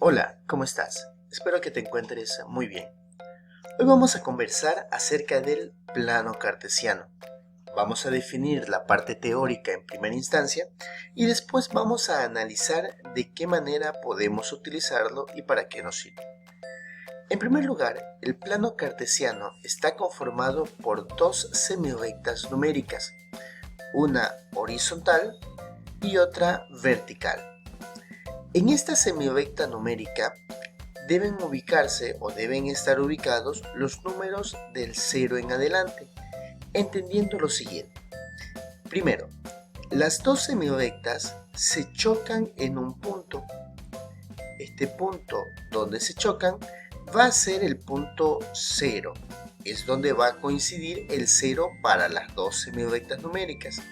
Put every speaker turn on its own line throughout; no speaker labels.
Hola, ¿cómo estás? Espero que te encuentres muy bien. Hoy vamos a conversar acerca del plano cartesiano. Vamos a definir la parte teórica en primera instancia y después vamos a analizar de qué manera podemos utilizarlo y para qué nos sirve. En primer lugar, el plano cartesiano está conformado por dos semirectas numéricas, una horizontal y otra vertical. En esta semirecta numérica deben ubicarse o deben estar ubicados los números del 0 en adelante, entendiendo lo siguiente. Primero, las dos semirectas se chocan en un punto. Este punto donde se chocan va a ser el punto 0. Es donde va a coincidir el 0 para las dos semirectas numéricas.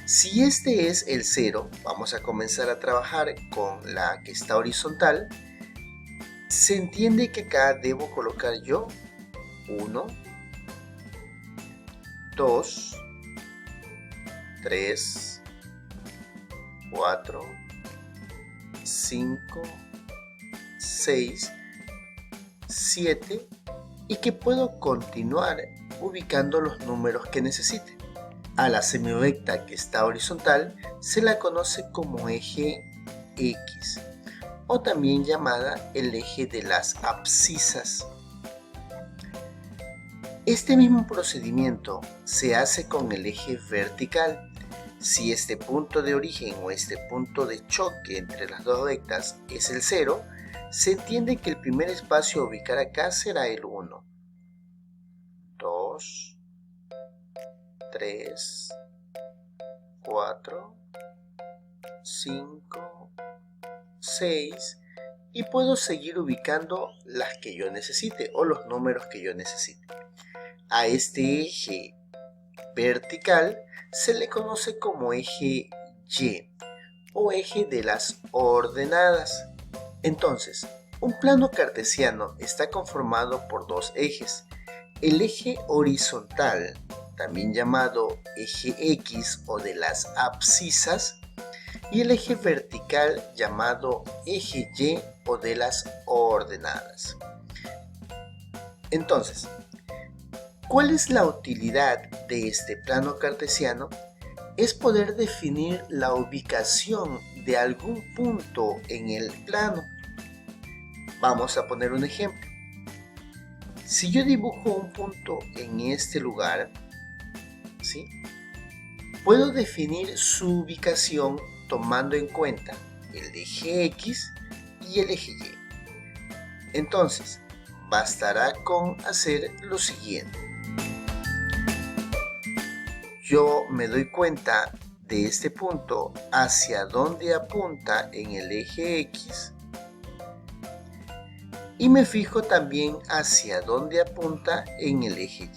Si este es el 0, vamos a comenzar a trabajar con la que está horizontal. Se entiende que acá debo colocar yo 1, 2, 3, 4, 5, 6, 7 y que puedo continuar ubicando los números que necesite. A la semirecta que está horizontal se la conoce como eje X o también llamada el eje de las abscisas. Este mismo procedimiento se hace con el eje vertical. Si este punto de origen o este punto de choque entre las dos rectas es el 0, se entiende que el primer espacio a ubicar acá será el 1, 2, 3, 4, 5, 6 y puedo seguir ubicando las que yo necesite o los números que yo necesite. A este eje vertical se le conoce como eje Y o eje de las ordenadas. Entonces, un plano cartesiano está conformado por dos ejes. El eje horizontal, también llamado eje X o de las abscisas, y el eje vertical llamado eje Y o de las ordenadas. Entonces, ¿cuál es la utilidad de este plano cartesiano? Es poder definir la ubicación de algún punto en el plano. Vamos a poner un ejemplo. Si yo dibujo un punto en este lugar, ¿sí?, puedo definir su ubicación tomando en cuenta el eje X y el eje Y. Entonces, bastará con hacer lo siguiente. Yo me doy cuenta de este punto hacia dónde apunta en el eje X y me fijo también hacia dónde apunta en el eje Y.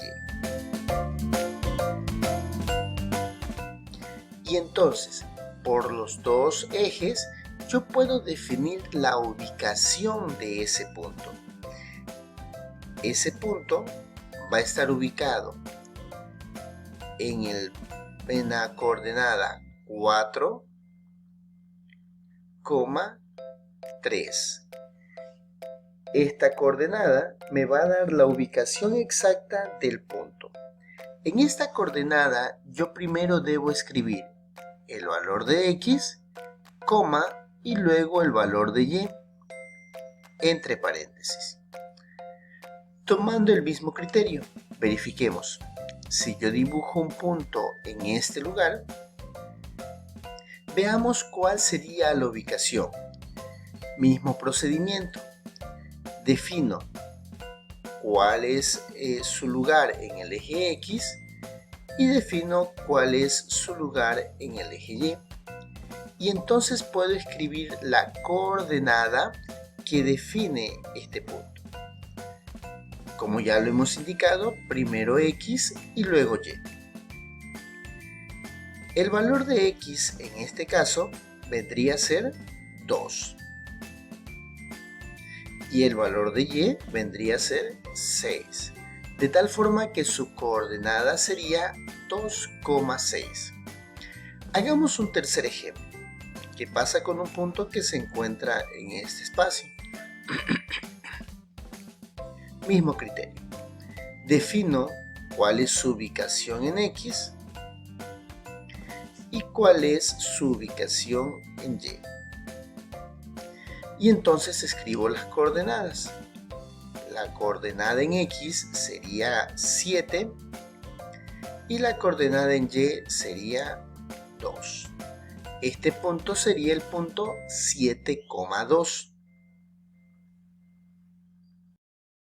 Y entonces, por los dos ejes, yo puedo definir la ubicación de ese punto. Ese punto va a estar ubicado en la coordenada 4,3. Esta coordenada me va a dar la ubicación exacta del punto. En esta coordenada yo primero debo escribir el valor de X, y luego el valor de Y, entre paréntesis. Tomando el mismo criterio, verifiquemos. Si yo dibujo un punto en este lugar, veamos cuál sería la ubicación. Mismo procedimiento. Defino cuál es su lugar en el eje X y defino cuál es su lugar en el eje Y. Y entonces puedo escribir la coordenada que define este punto. Como ya lo hemos indicado, primero X y luego Y. El valor de X en este caso vendría a ser 2. Y el valor de Y vendría a ser 6. De tal forma que su coordenada sería 2,6. Hagamos un tercer ejemplo. ¿Qué pasa con un punto que se encuentra en este espacio? Mismo criterio. Defino cuál es su ubicación en X y cuál es su ubicación en Y. Y entonces escribo las coordenadas. La coordenada en X sería 7 y la coordenada en Y sería 2. Este punto sería el punto 7,2.